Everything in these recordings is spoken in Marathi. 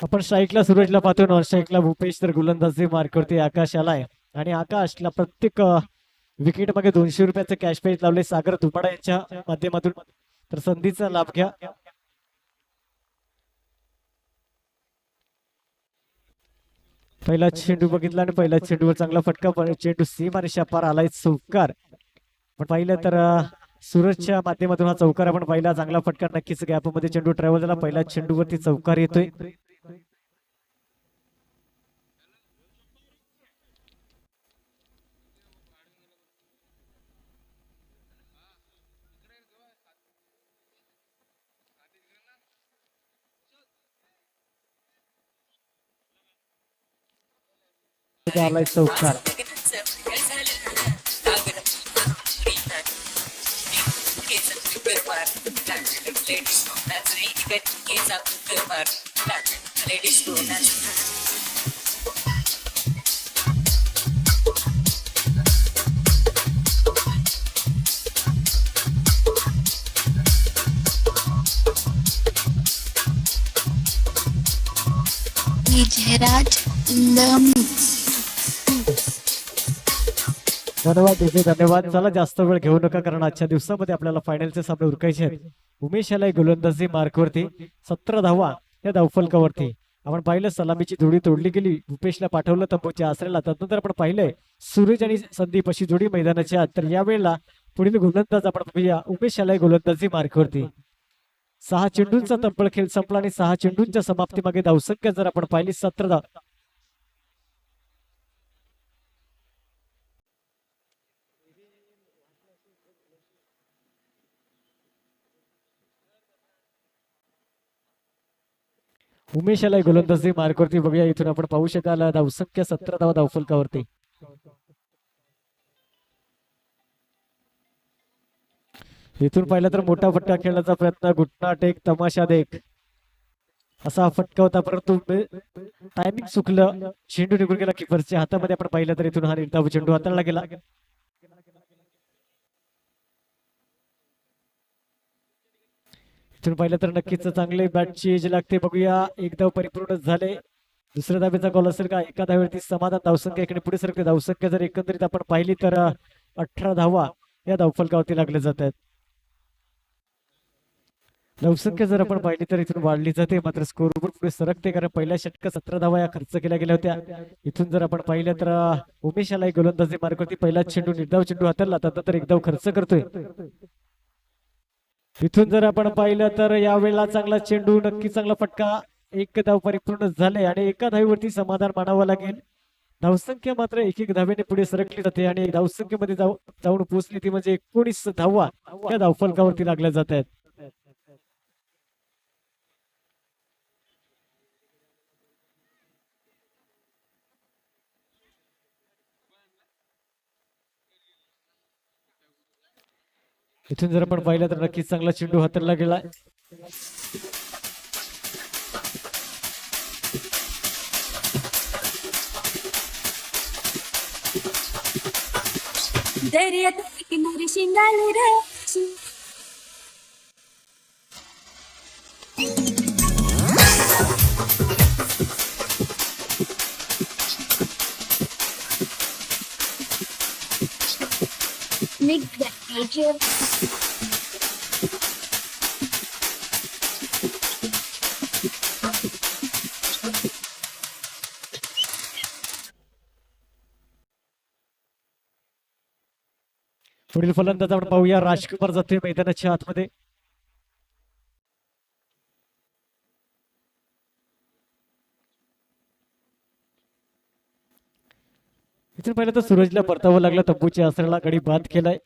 आपण स्ट्राईकला सूरजला पाहतो, नॉन स्ट्राईकला भूपेश, तर गोलंदाजी मार्कवरती आकाश आलाय. आणि आकाशला प्रत्येक विकेट मागे 200 रुपयाचं कॅश प्राइज लावले सागर धुमाडा यांच्या माध्यमातून. तर संधीचा लाभ घ्या. पहिला चेंडू बघितला आणि पहिल्या चेंडूवर चांगला फटका, चेंडू सीम आणि शापार आलाय चौकार. पण पाहिलं तर सूरजच्या माध्यमातून हा चौकार आपण पाहिला, चांगला फटका, नक्कीच गॅपमध्ये चेंडू ट्रॅव्हल झाला. पहिल्या चेंडूवरती चौकार येतोय. आलाय चौकार. धन्यवाद डीजे, धन्यवाद. चला जास्त वेळ घेऊ नका, कारण आजच्या दिवसामध्ये आपल्याला फायनलचे सामने उरकायचे आहेत. उमेश याला गोलंदाजी मार्कवरती 17 धावा या धावफलकावरती. आपण पाहिलं सलामीची जोडी तोडली गेली, भूपेशला पाठवलं तंबूच्या आसऱ्याला. त्यानंतर आपण पाहिलंय सूरज आणि संदीप अशी जोडी मैदानाच्या आत. तर यावेळेला पुढील गोलंदाज आपण पाहूया उमेश याला गोलंदाजी मार्कवरती. 6 चेंडूंचा तब्बल खेळ संपला आणि 6 चेंडूंच्या समाप्तीमागे धावसंख्या जर आपण पाहिली 17 धाव. उमेश याला गोलंदाजी मार्कवरती. बघूया इथून आपण पाहू शकाल धावसंख्या 17 धावा धावफलकावरती. इथून पाहिलं तर मोठा फटका खेळण्याचा प्रयत्न, घुटना टेक तमाशा देख असा फटका होता, परंतु टायमिंग चुकलं, चेंडू निघून गेला किपरच्या हातामध्ये. आपण पाहिलं तर इथून हा निर्धाव चेंडू हाताळला गेला. इथून पाहिलं तर नक्कीच चांगले बॅटची एज लागते. बघूया एक धाव परिपूर्ण झाले. दुसऱ्या धावेचा गोल असेल का? एका धावेवरती समाधान. धावसंख्या इकडे पुढे सरकते. धावसंख्या जर एकंदरीत आपण पाहिली तर 18 धावा या धावफलकावरती लागले जात आहेत. धावसंख्या जर आपण पाहिली तर इथून वाढली जाते, मात्र स्कोरबोर्ड पुढे सरकते, कारण पहिल्या षटकात 17 धावा या खर्च केल्या गेल्या होत्या. इथून जर आपण पाहिलं तर उमेश याला गोलंदाजी मार्कवरती. पहिला चेंडू निर्धाव चेंडू हाताळला, त्यानंतर एक धाव खर्च करतोय. इथून जर आपण पाहिलं तर यावेळेला चांगला चेंडू, नक्की चांगला फटका, एक धाव परिपूर्ण झाले आणि एका धावेवरती समाधान मानावं लागेल. धावसंख्या मात्र एक एक धावेने पुढे सरकली जाते आणि धावसंख्येमध्ये जाऊन पोहोचली ती म्हणजे 19 धावा या धावफलकावरती लागल्या जात आहेत. इथून जर आपण पाहिलं तर नक्कीच चांगला चेंडू हाताळला गेला. दर्यात किनारी शिंगाले रे Mix that DJ. पुढील फलंदाज आपण पाहूया. राजकुमार जाते मैदानाच्या आतमध्ये. इथून पाहिलं तर सूरजला परतावं लागलं, तंबूच्या आसऱ्याला गडी बाद केलाय.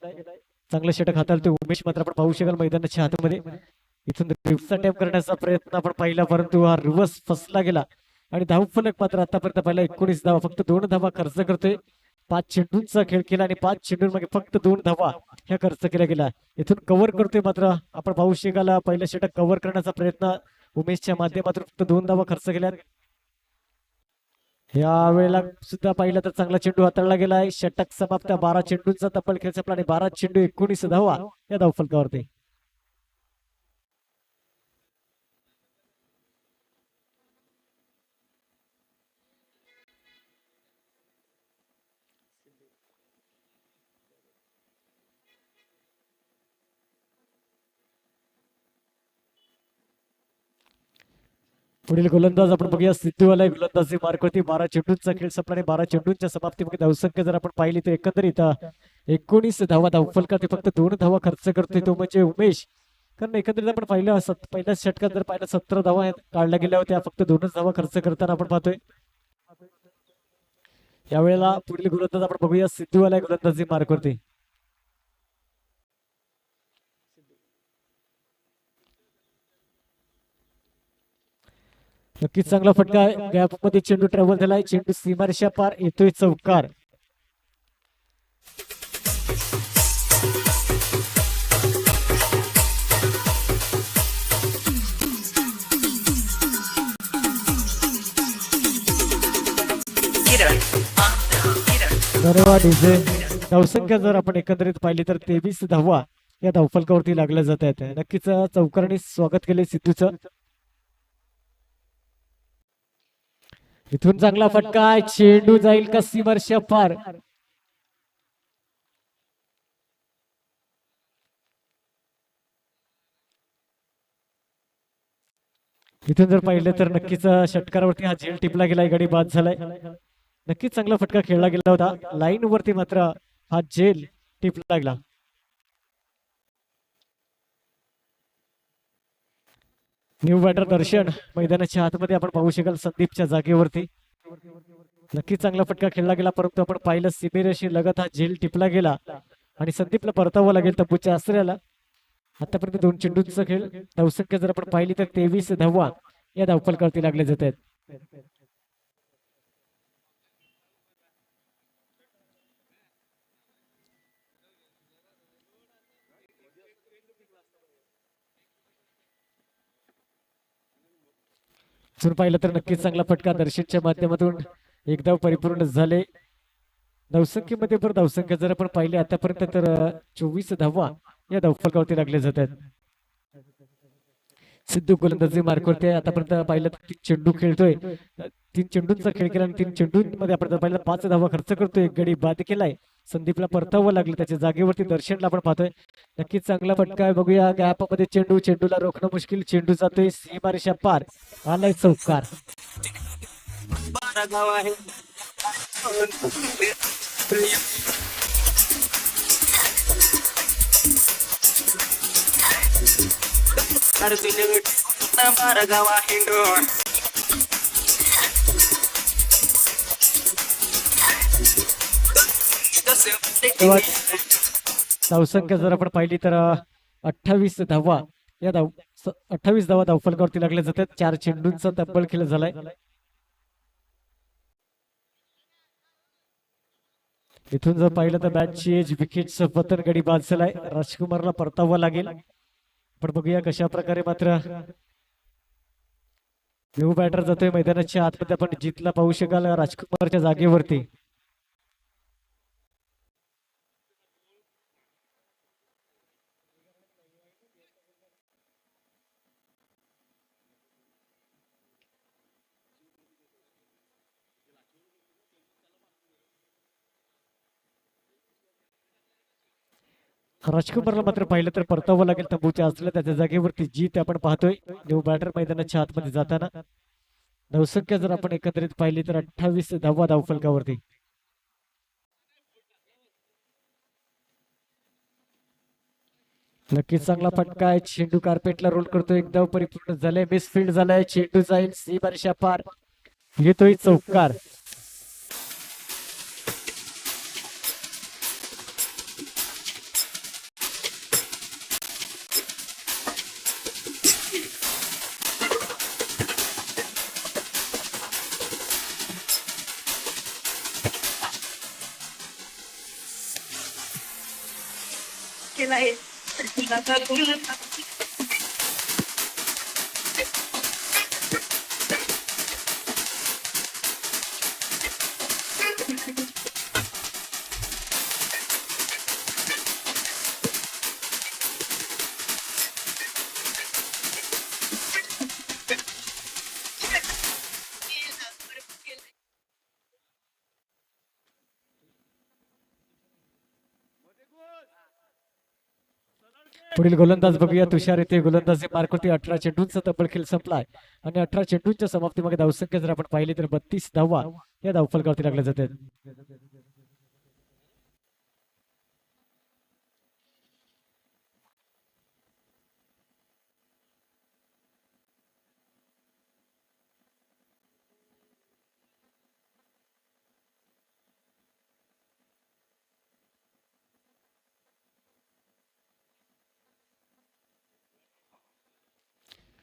चांगलं षटक हाताळतो उमेश, मात्र आपण पाहू शकाल मैदानाच्या आतमध्ये. इथून रिव्हर्स अटॅम्प करण्याचा प्रयत्न आपण पाहिला, परंतु हा रिव्हर्स फसला गेला. आणि धावफलक मात्र आतापर्यंत पाहिला 19 धावा, फक्त 2 धावा खर्च करतोय. 5 चेंडूंचा खेळ केला आणि 5 चेंडूंमागे फक्त 2 धावा ह्या खर्च केल्या गेला. इथून कव्हर करतोय, मात्र आपण पाहू शकाल पहिलं षटक कव्हर करण्याचा प्रयत्न उमेशच्या माध्यमातून फक्त 2 धावा खर्च केल्या. या वेळेला सुद्धा पाहिलं तर चांगला चेंडू हाताळला गेलाय. षटक समाप्त. 12 चेंडूंचा तब्बल खेळ संपला आणि 12 चेंडू 19 धावा या धावफलकावरती. पुढील गोलंदाज आपण बघूया सिद्धूवाला गोलंदाजी मार्कवरती 12 चेंडूंचा खेळ संपला आणि 12 चेंडूंच्या समाप्तीमध्ये धावसंख्या जर आपण पाहिली तर एकंदरीत 19 धावा धावफलका ते फक्त 2 धावा खर्च करतोय तो म्हणजे उमेश. कारण एकंदरीत आपण पाहिलं पहिल्याच षटकात जर पाहिलं 17 धावा काढल्या गेल्या होत्या फक्त 2च धावा खर्च करताना आपण पाहतोय. यावेळेला पुढील गोलंदाज आपण बघूया सिद्धूवाला गोलंदाजी मार्कवरती. नक्कीच चांगला फटका गॅप मध्ये चेंडू ट्रॅव्हल झालाय. चेंडू सीमारेषा पार येतोय चौकार. धन्यवाद डीजे. धावसंख्या जर आपण एकंदरीत पाहिली तर 23 धावा या धावफलकावरती लागल्या जात आहेत. नक्कीच चौकाराने स्वागत केले सिद्धूचं. इथून चांगला फटका चेंडू जाईल का सीमारेषा पार. इथून जर पाहिलं तर नक्कीच षटकारावरती हा झेल टिपला गेलाय. गडी बाद झालाय. नक्कीच चांगला फटका खेळला गेला होता. लाईन वरती मात्र हा झेल टिपला गेला. न्यू बॅटर दर्शन मैदानाच्या आतमध्ये आपण पाहू शकाल संदीपच्या जागेवरती. नक्कीच चांगला फटका खेळला गेला परंतु आपण पाहिलं सीमेरेषी लगत हा झेल टिपला गेला आणि संदीपला परतावं लागेल तंबूच्या आसऱ्याला. आतापर्यंत 2 चेंडूंचा खेळ. धावसंख्या जर आपण पाहिली तर 23 धावा या धावफलकावरती लागले जात आहेत. जर पाहिलं तर नक्कीच चांगला फटका दर्शनच्या माध्यमातून एक धाव परिपूर्ण झाले. धावसंख्येमध्ये पण धावसंख्या जर आपण पाहिली आतापर्यंत तर 24 धावा या धावफलकावरती लागले जात आहेत. सिद्धू गोलंदाजी मार्कवरती आतापर्यंत पाहिलं तर 3 चेंडू खेळतोय. 3 चेंडूंचा खेळ केला आणि 3 चेंडूंमध्ये आपण पाहिलं 5 धावा खर्च करतोय. गडी बाद केलाय. संदीपला परतावं लागलं. त्याच्या जागेवरती दर्शनला आपण पाहतोय. नक्कीच चांगला फटका आहे. बघूया गॅप मध्ये चेंडूला रोखणं मुश्किल. चेंडू जातोय सीमारेषा पार. आलाय चौकार. धावसंख्या जर आपण पाहिली तर 28 धावा या 28 धावा धावफलकावरती लागल्या जातात. 4 चेंडूंचा तब्बल खेळ झालाय. इथून जर पाहिलं तर बॅटची एज विकेटचं पतन. गडी बाद झालाय. राजकुमारला परतावं लागेल. पण बघूया कशा प्रकारे मात्र न्यू बॅटर जातोय मैदानाच्या आतमध्ये. आपण जितला पाहू शकाल राजकुमारच्या जागेवरती. राजकुमारला मात्र पाहिलं तर परतावं लागेल तंबूच्या असलेल्या त्याच्या जागेवरती. जीत आपण पाहतोय न्यू बॅटर मैदानाच्या आतमध्ये जाताना. धावसंख्या जर आपण एकंदरीत पाहिली तर 28 धावा धावफलकावरती. नक्कीच चांगला फटका आहे. चेंडू कार्पेटला रोल करतो. एक धाव परिपूर्ण झालाय. मिसफिल्ड झालाय. चेंडू जाईल सीमारेषा पार. येतोय चौकार. पुढील गोलंदाज बघूया तुषार येथे गोलंदाजी मार्कवरती 18 चेंडूंचा तब्बल खेळ संपलाय आणि 18 चेंडूंच्या समाप्तीमध्ये धावसंख्या जर आपण पाहिली तर 32 धावा या धावफलकावरती लागल्या जातात.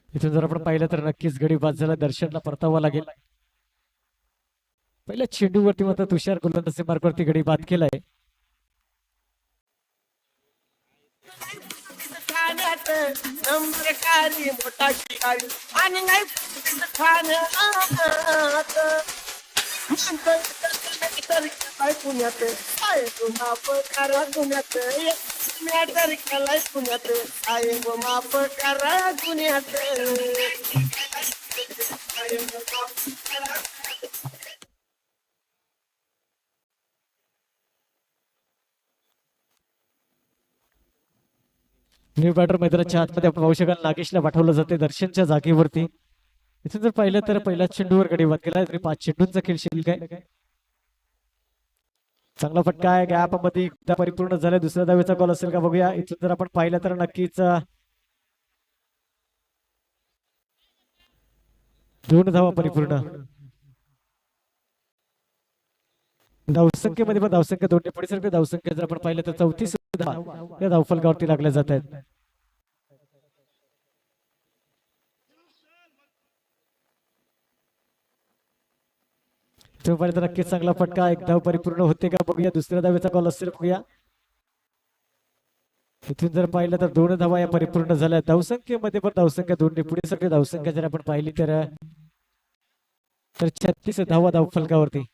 इथून जर आपण पाहिलं तर नक्कीच गडी बाद झाला, दर्शनला परतावा लागेल. पहिल्या चेंडूवरती मात्र तुषार गोलंदाजी मार्कवरती गडी बाद केलाय. ठाण्यात नंबर कारी मोठा शिकारी आणि नाही ठाण्यात केलाय पुण्यात साहेब माफ करा पुण्यात मॅटर केलाय पुण्यात साहेब माफ करा पुण्यात न्यू बॅटर मैदानाच्या आतमध्ये आपण पाहू शकाल नागेशला पाठवलं जाते दर्शनच्या जागेवरती. इथून जर पाहिलं तर पहिल्या चेंडूवर गडी बाद केला तरी 5 चेंडूंचा खेळ शिल्लक आहे. चांगला फटका आहे, गॅप मध्ये एकदा परिपूर्ण झालाय. दुसऱ्या धावेचा कॉल असेल का बघूया. इथून जर आपण पाहिलं तर नक्कीच 2 धावा परिपूर्ण. धावसंख्येमध्ये पण धावसंख्या 2 पुढे सरते. धावसंख्या जर आपण पाहिलं तर 34 धावा या धावफलकावरती लागल्या जात आहेत. तुम्ही पाहिलं तर नक्कीच चांगला फटका, एक धाव परिपूर्ण होते का बघूया. दुसऱ्या धावेचा कॉल असेल बघूया. इथून जर पाहिलं तर 2 धावा या परिपूर्ण झाल्या. धावसंख्येमध्ये पण धावसंख्या 2 पुढे सगळी धावसंख्या जर आपण पाहिली तर 36 धावा धावफलकावरती.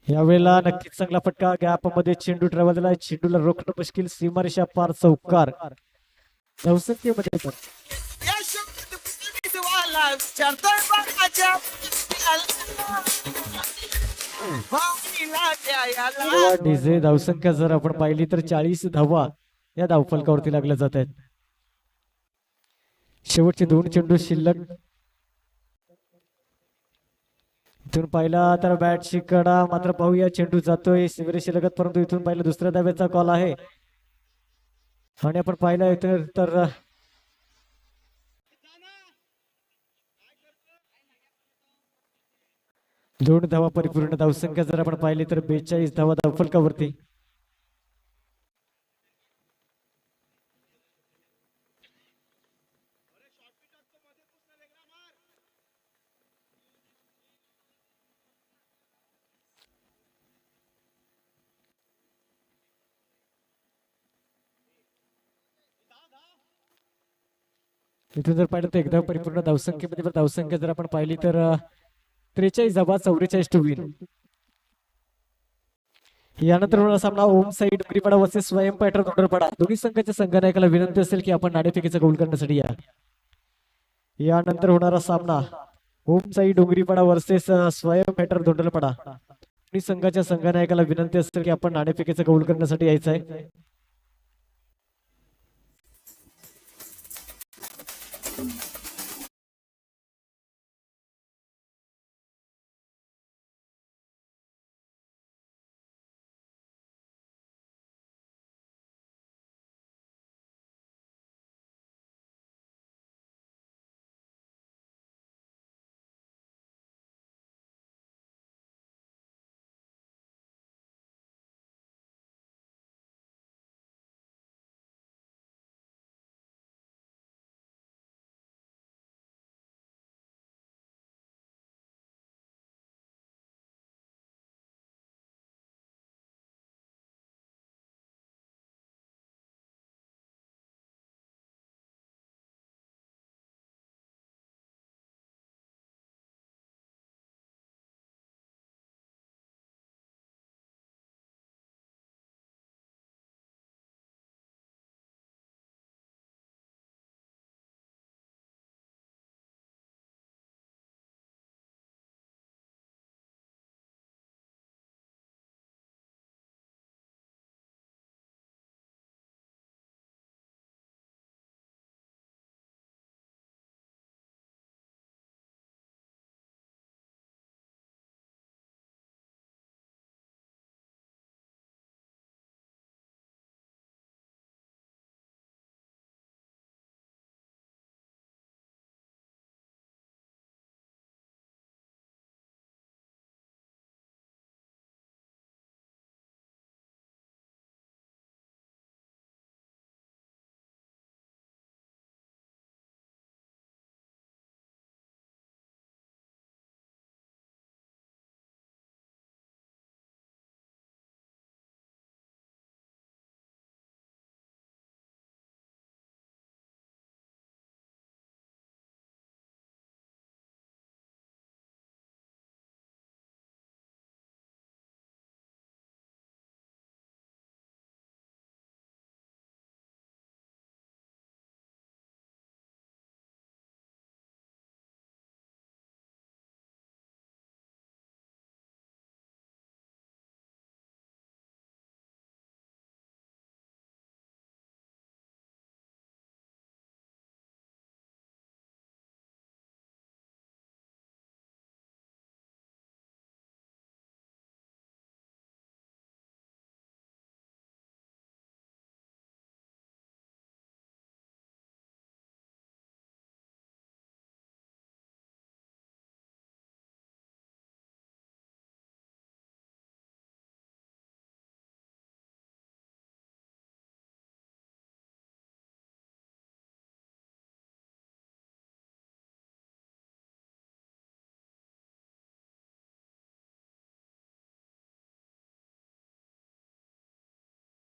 यावेळेला नक्कीच चांगला फटका, गॅप मध्ये चेंडू ट्रॅव्हल झाला. चेंडूला रोखणं मुश्किल, सीमारेषा पार चौकार. धावसंख्येमध्ये पण वाला विचारतोय बाळाच्या डीजे. धावसंख्या जर आपण पाहिली तर 40 धावा या धावफलकावरती लागल्या जात आहेत. शेवटचे 2 चेंडू शिल्लक. इथून पाहिला तर बॅटची कडा मात्र पाहूया, चेंडू जातोय शिवरेशी लगत, परंतु इथून पाहिलं दुसऱ्या धावेचा कॉल आहे आणि आपण पाहिलं इथं तर 2 धावा परिपूर्ण. धावसंख्या जर आपण पाहिली तर 42 धावा धावफलकावरती. इथून जर पाहिलं तर एकदा परिपूर्ण. धावसंख्येमध्ये धावसंख्या जर आपण पाहिली तर 43 धावा 44 टू विन. यानंतर होणारा सामना ओम साईड डोंगरीपाडा वर्सेस स्वयं पॅटर धोंडरपाडा. दोन्ही संघाच्या संघनायकाला विनंती असेल की आपण नाणेफेकीचा गोल करण्यासाठी या. यानंतर होणारा सामना ओम साई डोंगरीपाडा वर्सेस स्वयं पॅटर धोंडरपाडा. दोन्ही संघाच्या संघनायकाला विनंती असेल की आपण नाणेफेकीचा गोल करण्यासाठी यायचं आहे.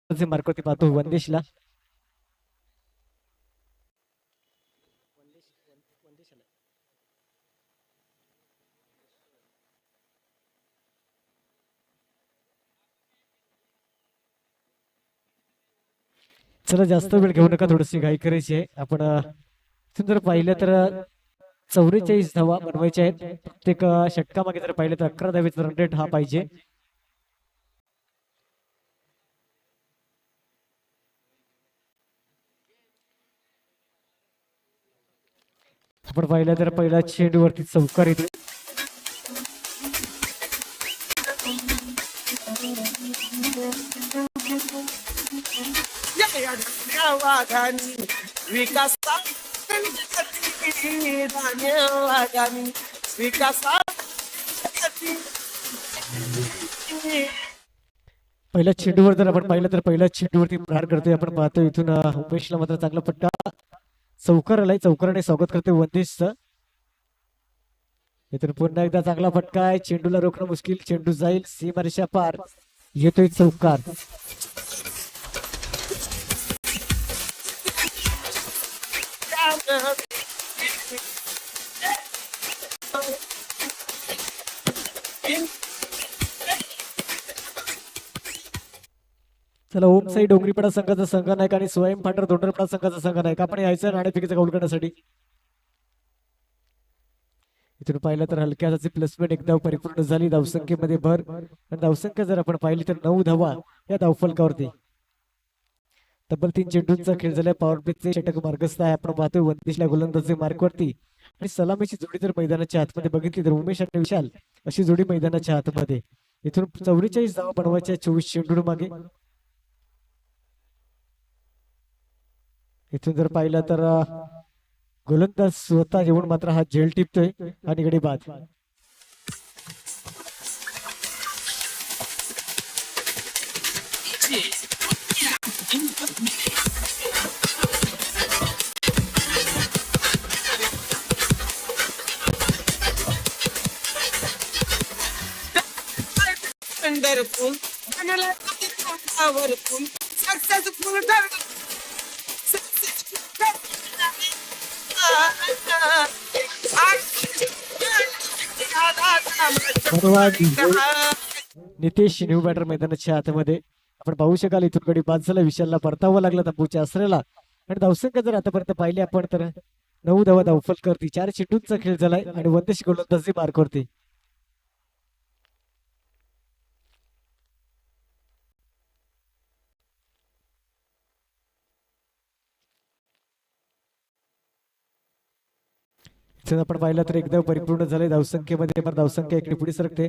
मार्कवरती पाहतो वंदेशला. चला जास्त वेळ घेऊ नका, थोडीशी घाई करायची आहे. आपण इथून जर पाहिलं तर 44 धावा बनवायच्या आहेत. प्रत्येक षटकामागे जर पाहिलं तर 11 धावेचा रन रेट हा पाहिजे. आपण पाहिलं तर पहिला चेंडूवरती चौकार येतो. या वाघानी विकासा वाघानी विकासा पहिल्या चेंडूवर जर आपण पाहिलं तर पहिल्या चेंडूवरती प्रहार करतोय. आपण पाहतो इथून उमेशला मात्र चांगला फटका चौकार आलाय. चौकाराने स्वागत करतोय वंदेशचं. इथून पुन्हा एकदा चांगला फटका आहे. चेंडूला रोखणं मुश्किल. चेंडू जाईल सीमारेषा पार. येतोय चौकार. चला ओम साई डोंगरीपाडा संघाचा संघनायक आणि स्वयं फाटर धोंडरपाडा संघाचा संघनायक आपण यायचं नाणेफेकीचा कौल करण्यासाठी. इथून पाहिलं तर हलक्याची प्लेसमेंट एकदा परिपूर्ण झाली. धावसंख्येमध्ये भर आणि धावसंख्या जर आपण पाहिली तर 9 धावा या धावफलकावरती. तब्बल 3 चेंडूंचा खेळ झालाय. पॉवर प्लेचे षटक मार्गस्थ आहे. आपण पाहतोय वंदेशला गोलंदाजी मार्कवरती आणि सलामीची जोडी जर मैदानाच्या आतमध्ये बघितली तर उमेश आणि विशाल अशी जोडी मैदानाच्या आतमध्ये. इथून 44 धावा बनवायच्या 24 चेंडू मागे. इथून जर पाहिलं तर गोलंदाज स्वतः येऊन मात्र हा झेल टिपतोय आणि गडी बाद. वंडरफुल बनाला powerful successful Nitesh new batter मैदानाच्या आतमध्ये. आपण पाहू शकाल इथून गडी बाद झाला. विशालला परतावं लागलं तंबूच्या आसऱ्याला आणि धावसंख्या जर आतापर्यंत पाहिली आपण तर 9 धावा धावफलकावरती. 4 चेंडूंचा खेळ झालाय आणि वंदेश गोलंदाजी मार्कवरती. आपण पाहिलं तर एकदा परिपूर्ण झाले धावसंख्येमध्ये. पण धावसंख्या इकडे पुढे सरकते.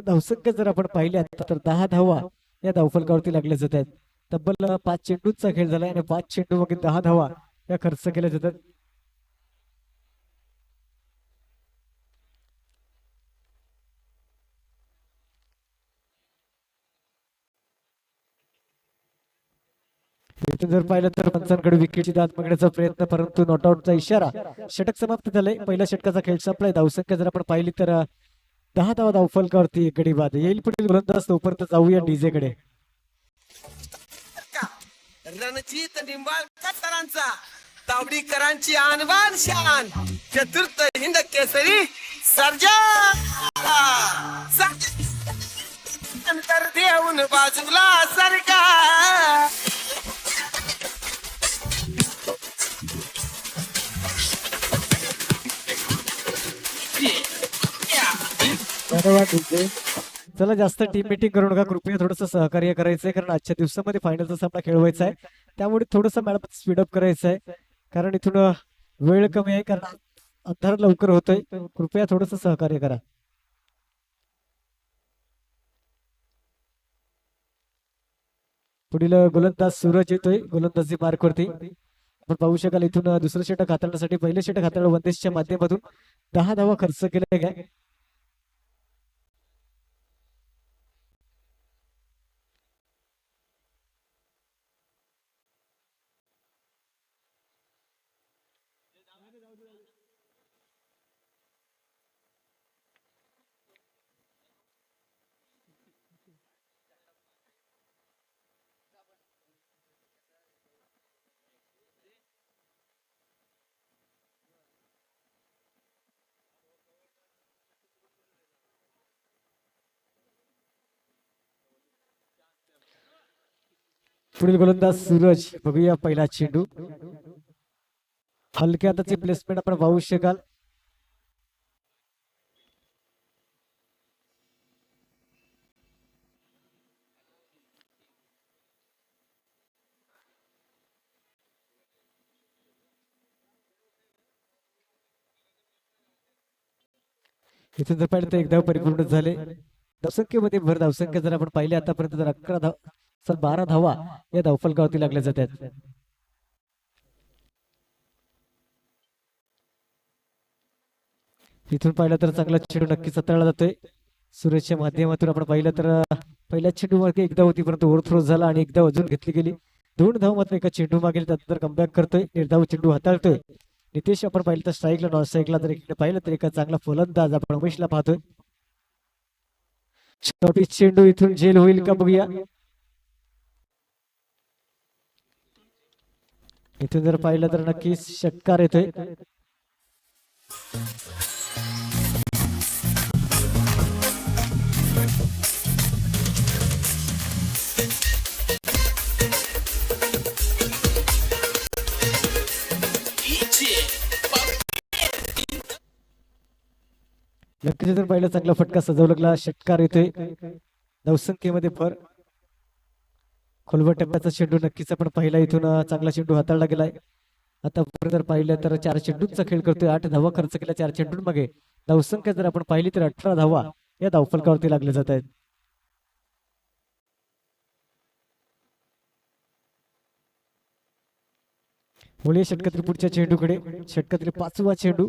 धावसंख्या जर आपण पाहिली आता तर 10 धावा या धावफलकावरती लागल्या जात आहेत. तब्बल 5 चेंडूंचा खेळ झालाय आणि 5 चेंडू वगैरे 10 धावा या खर्च केल्या जातात. इथून जर पाहिलं तर पंचांकडे विकेटची दात मागण्याचा प्रयत्न परंतु नॉटआउटचा इशारा. षटक समाप्त झालंय. पहिल्या षटकाचा खेळ संपलाय. धावसंख्या जर आपण पाहिली तर 10 धावा धावफलकावरती गडी बाद. येईल पुढील गोलंदाज तोपर्यंत जाऊया डीजे कडे. रणजित निंबाळकर सरांचा तावडीकरांची आणबान शान चतुर्थ हिंद केसरी सर्जा नंतर देऊन बाजूला सरका. चला जास्त टीम मीटिंग करू नका. कृपया थोडस सहकार्य करायचंय कारण आजच्या दिवसामध्ये फायनलचा सामना खेळवायचा आहे. त्यामुळे थोडस मॅडम स्पीडअप करायचं आहे कारण इथून वेळ कमी आहे. कारण अंधार लवकर होतोय. कृपया थोडस सहकार्य करा. पुढील गोलंदाज सूरज येतोय गोलंदाजी मार्कवरती. आपण पाहू शकाल इथून दुसरं षटक हाताळण्यासाठी पहिले षटक हाताळलं वंदेशच्या माध्यमातून 10 धावा खर्च केल्या गेल्या. पुढील गोलंदाज सूरज. बघूया पहिला चेंडू. हलक्या हाताची प्लेसमेंट आपण पाहू शकाल. इथून जर पाहिलं तर एक धाव परिपूर्ण झाले. धावसंख्येमध्ये भर धावसंख्या जर आपण पाहिले आतापर्यंत जर 11 धाव 12 धावा या धावफलकावरती लागल्या जातात. इथून पाहिलं तर चांगला चेंडू नक्कीच हाताळला जातोय. सूरजच्या माध्यमातून आपण पाहिलं तर पहिल्या चेंडू मागे एकदा होती परंतु ओव्हरथ्रो झाला आणि एकदा अजून घेतली गेली. 2 धाव मात्र एका चेंडू मागेल त्यानंतर कमबॅक करतोय. निर्धाव चेंडू हाताळतोय नितेश. आपण पाहिलं तर स्ट्राईकला नॉन स्ट्राईकला जर इकडे पाहिलं तर एका चांगला फलंदाज आपण उमेशला पाहतोय. छोटी चेंडू इथून झेल होईल का बघूया. इथून जर पाहिलं तर नक्कीच षटकार येतोय. नक्कीच जर पाहिलं चांगला फटका सजवला षटकार येतोय. धावसंख्येमध्ये भर. खोलवर टप्प्याचा चेंडू नक्कीच आपण पाहिला. इथून चांगला चेंडू हाताळला गेलाय. आता जर पाहिलं तर 4 चेंडूंचा खेळ करतोय. 8 धावा खर्च केल्या 4 चेंडूंमागे. धावसंख्या जर आपण पाहिली तर 18 धावा या धावफलकावरती लागले जात आहेत. मुळे षटकातील पुढच्या चेंडूकडे. षटकातील 5वा चेंडू.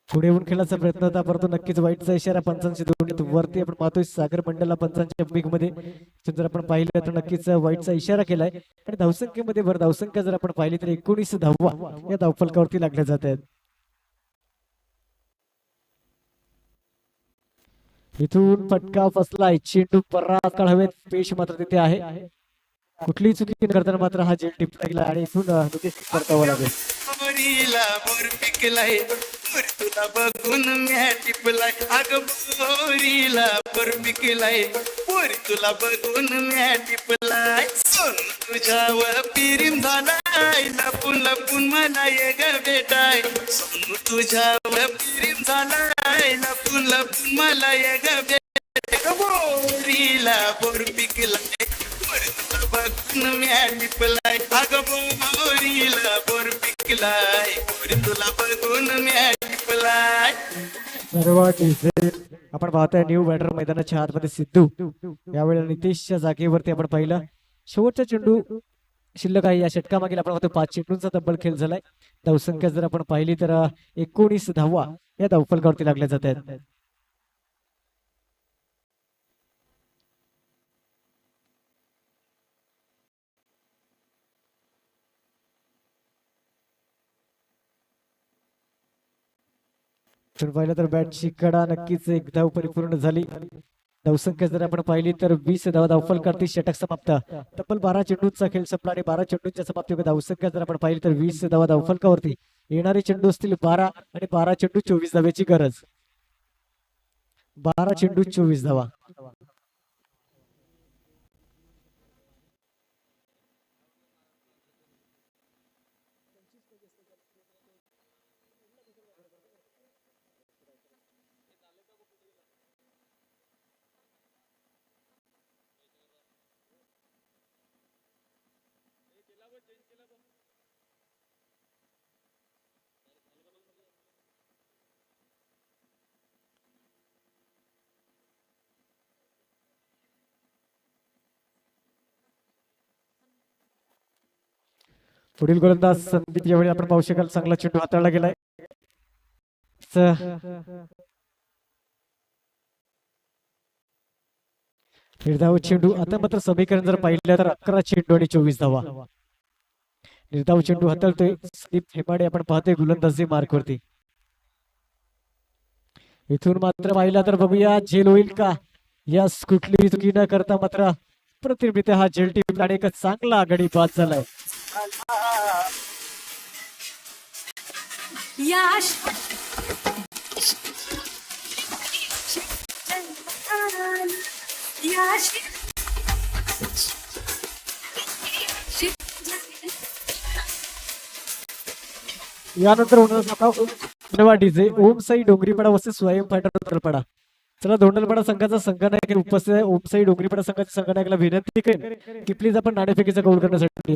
पुढे येऊन खेळायचा प्रयत्न होता परंतु नक्कीच वाईटचा इशारा पंचांची दोन वरती आपण पाहतोय. सागर मंडलला पंचांच्या बिग मध्ये जर आपण पाहिलं तर नक्कीच वाईटचा इशारा केलाय. आणि धावसंख्येमध्ये भर धावसंख्या जर आपण पाहिली तर 19 धावा या धावफलकावरती लागल्या जात आहेत. इथून फटका फसलाय. चेंडू परास काळ हवेत. पेश मात्र तिथे आहे. कुठलीही चुकी न करताना मात्र हा झेल टिपला गेला आणि इथून नितेश परतावा लागेल. तुला बघून म्या टिपलाय. अग बोरीला बर पिकलाय. पोरी तुला बघून म्या टिपलाय. सोनू तुझ्यावर पिरीम झालाय. लपून लपून मला ये ग भेटाय. सोनू तुझ्यावर पिरीम झालाय. लपून लपून मला ये ग भेटाय. बोरीला बर पिकलाय. पोरी तुला बघून म्या टिपलाय. अग बोरीला बर पिकलाय. पोरी तुला बघून म्या टिपलाय. आपण पाहतोय न्यू बॅटर मैदानाच्या आतमध्ये सिद्धू. यावेळेला नितेशच्या जागेवरती आपण पाहिलं. शेवटचा चेंडू शिल्लक आहे. या षटका मागील आपण पाहतो 5 चेंडूंचा तब्बल खेळ झालाय. धावसंख्या जर आपण पाहिली तर 19 धावा या धावफलकावरती लागल्या जात आहेत. पाहिलं तर बॅटची कडा नक्कीच एक धाव परिपूर्ण झाली. धावसंख्या जर आपण पाहिली तर 20 धावा धावफलकावरती षटक समाप्त. तब्बल 12 चेंडूंचा खेळ संपला आणि 12 चेंडूंच्या समाप्ती धावसंख्या जर आपण पाहिली तर 20 धावा धावफलकावरती. येणारे चेंडू असतील 12 आणि 12 चेंडू 24 धाव्याची गरज. 12 चेंडू 24 धावा. पुढील गोलंदाज संदीप. यावेळी आपण पाहू शकाल चांगला चेंडू हाताळला गेलाय. निर्धाव चेंडू. आता मात्र समीकरण जर पाहिलं तर 11 चेंडू आणि 24 धावा. निर्धाव चेंडू हाताळतोय संदीप हेमाडे. आपण पाहतोय गोलंदाजी मार्कवरती. इथून मात्र पाहिला तर बघूया झेल होईल का. यस, कुठलीही चुकी न करता मात्र प्रतिनिधित्व हा झेल टीम आणि एक चांगला आघाडी बाद झालाय. यानंतर होणार सामना डीजे ओम साई डोंगरीपाडा वर्सेस स्वयं फायटर धोंडलपाडा. चला धोंडलपाडा संघाचा संघनायक उपस्थित आहे. ओम साई डोंगरीपाडा संघाच्या संघनायकाला विनंती करेन की प्लीज आपण नाणेफेकीचा कौल करण्यासाठी.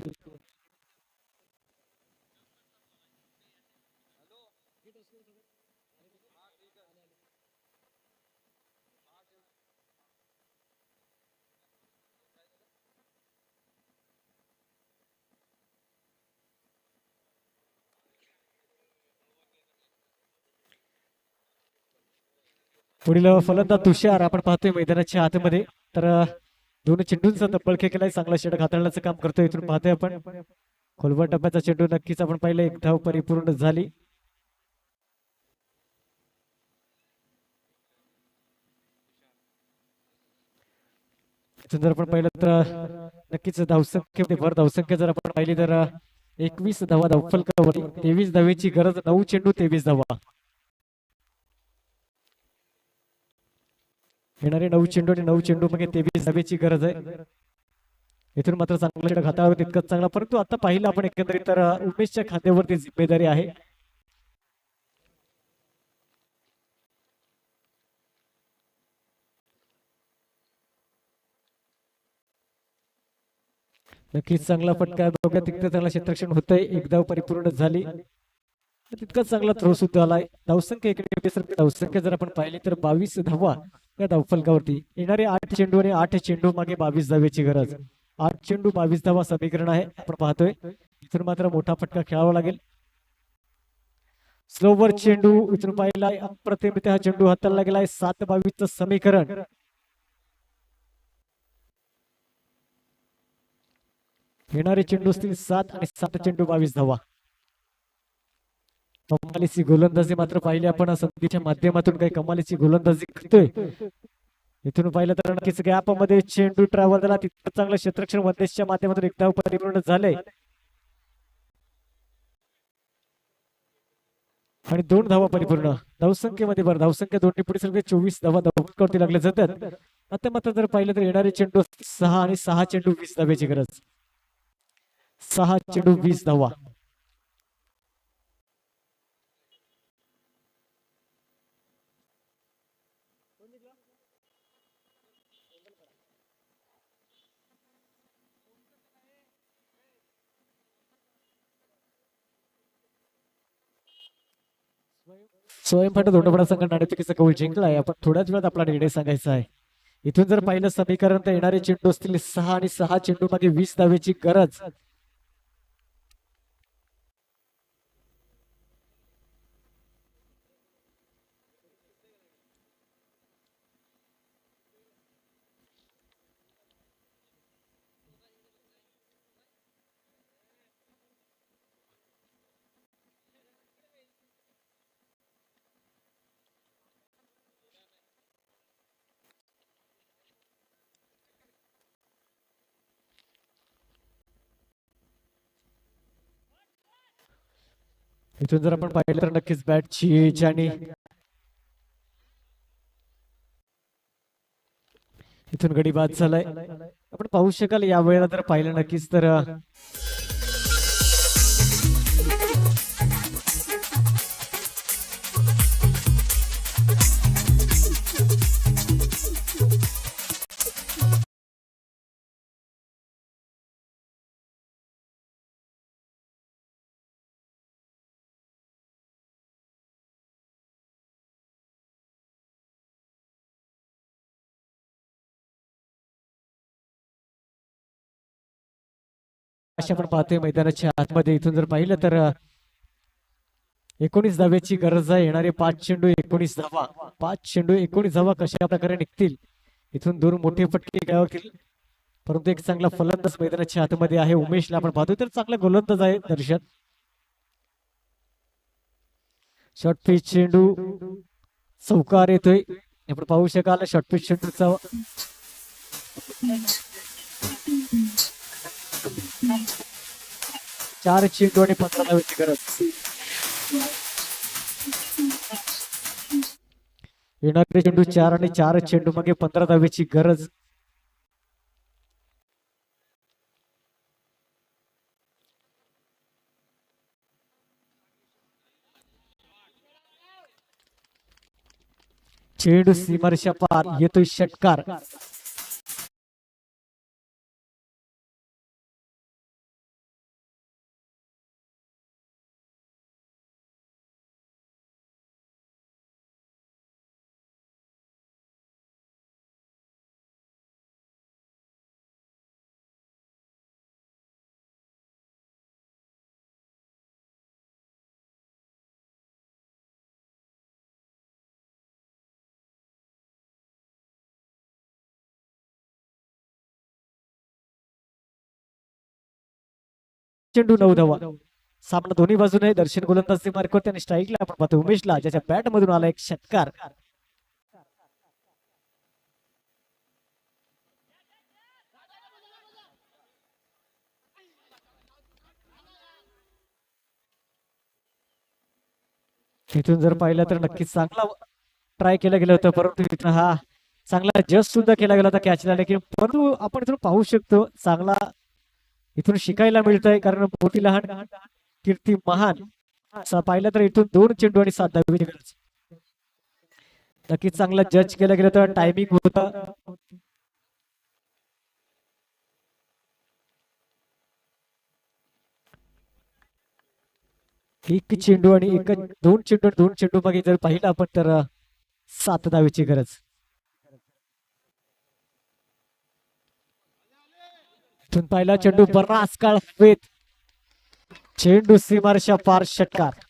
पुढील फलंदाज तुषार आपण पाहतोय मैदानाच्या आतमध्ये. तर दोन चेंडूंचा तब्बल खेळ केलाय. चांगला षटक हाताळण्याचं काम करतोय. इथून पाहतोय आपण खोलवर टप्प्याचा चेंडू नक्कीच आपण पाहिलं. एक धाव परिपूर्ण झाली. इथून जर आपण पाहिलं तर नक्कीच धावसंख्येमध्ये भर धावसंख्या जर आपण पाहिली तर 21 धावा धावफलकावरती. 23 धावेची गरज. 9 चेंडू 23 धावा. येणारे 9 चेंडू आणि 9 चेंडू म्हणजे 23 धावेची गरज आहे. इथून मात्र चांगला षटक हाताळावं तितकंच चांगला. परंतु आता पाहिलं आपण एकंदरीत तर उमेशच्या खात्यावरती जिम्मेदारी आहे. नक्कीच चांगला फटका बघा. तितकं चांगला क्षेत्ररक्षण होतंय. एक धाव परिपूर्ण झाली. तितकाच चांगला थ्रो सुद्धा आलाय. धावसंख्या इकडे धावसंख्या जर आपण पाहिली तर 22 धावा या धावफलकावरती. येणारे 8 चेंडू आणि 8 चेंडू मागे 22 धावेची गरज. 8 चेंडू 22 धावा समीकरण आहे आपण पाहतोय. इथून मात्र मोठा फटका खेळावा लागेल. स्लोवर चेंडू इथून पाहिलाय. अप्रतिमरित्या हा चेंडू हाताळला गेलाय. 7-22 समीकरण. येणारे चेंडू असतील 7 आणि 7 चेंडू 22 धावा. कमालीची गोलंदाजी मात्र पाहिली आपण संधीच्या माध्यमातून. काही कमालीची गोलंदाजी करतोय. इथून पाहिलं तर नक्कीच गॅप मध्ये चेंडू ट्रॅव्हल झाला. तितकं चांगलं क्षेत्ररक्षण मध्यस्थच्या माध्यमातून एक धाव परिपूर्ण झाले. आणि 2 धावा परिपूर्ण. धावसंख्येमध्ये बरं धावसंख्या दोन्ही पुढे सगळे 24 धावा धावफलकावरती लागले जातात. आता मात्र जर पाहिलं तर येणारे चेंडू 6 आणि 6 चेंडू 20 धावेची गरज. 6 चेंडू 20 धावा. स्वयंपाठ धोंडपाडा संघ नाणेफेकीचा कौल जिंकलाय. आपण थोड्याच वेळात आपला निर्णय सांगायचा आहे. इथून जर पाहिलं समीकरण तर येणारे चेंडू असतील 6 आणि 6 चेंडू मागे 20 धावेची गरज. इथून जर आपण पाहिलं तर नक्कीच बॅटची एज आणि इथून गडी बाद झालाय. आपण पाहू शकाल या वेळेला जर पाहिलं नक्कीच तर अशा आपण पाहतोय मैदानाच्या आतमध्ये. इथून जर पाहिलं तर 19 धाव्याची गरज आहे. येणारे 5 चेंडू 19 धावा. 5 चेंडू 19 धावा कशा प्रकारे निघतील. इथून 2 मोठे फटके खेळावतील. परंतु एक चांगला फलंदाज मैदानाच्या आतमध्ये आहे. उमेशला आपण पाहतोय तर चांगला गोलंदाज आहे दर्शन. शॉर्ट पिच चेंडू चौकार येतोय. आपण पाहू शकाल शॉर्ट पिच चेंडूचा 4 चेंडू आणि 15 धावेची गरज. येणारे चेंडू 4 आणि 4 चेंडू मागे 15 धावेची गरज. चेंडू सीमारेषा पार येतोय षटकार. चेंडू 9 धावा. सामना दोन्ही बाजूने दर्शन गोलंदाजी मार्क करते आणि स्ट्राईकला आपण पाहतो उमेशला, ज्याच्या बॅट मधून आला एक षटकार. इथून जर पाहिलं तर नक्कीच चांगला ट्राय केलं गेलं होतं, परंतु इथं हा चांगला जस्ट सुद्धा केला गेला होता कॅचला, लेकिन परंतु आपण इथून पाहू शकतो चांगला इथून शिकायला मिळतंय, कारण मोठी लहान कीर्ती महान. असं पाहिलं तर इथून 2 चेंडू आणि 7 धावेची गरज. नक्कीच चांगला जज केलं गेलं होतं, टायमिंग होतं. एक चेंडू आणि 2 चेंडू मागे जर पाहिलं आपण तर 7 धावेची गरज. इथून पहिला चेंडू बराच काळ हवेत. चेंडू सीमारेषा पार षटकार.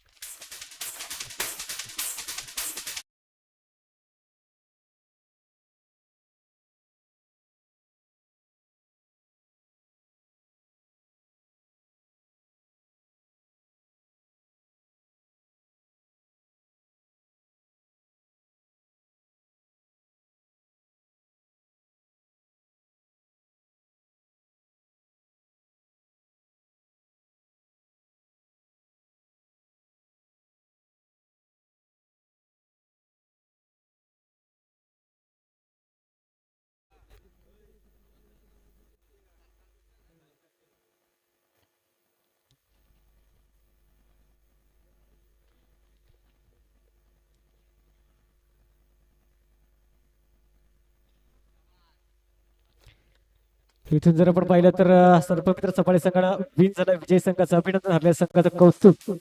इथून जर आपण पाहिलं तर सर्पमित्र सफाळे संघाला विन झाला. विजय संघाचं अभिनंदन, हरल्या संघाचं कौतुक.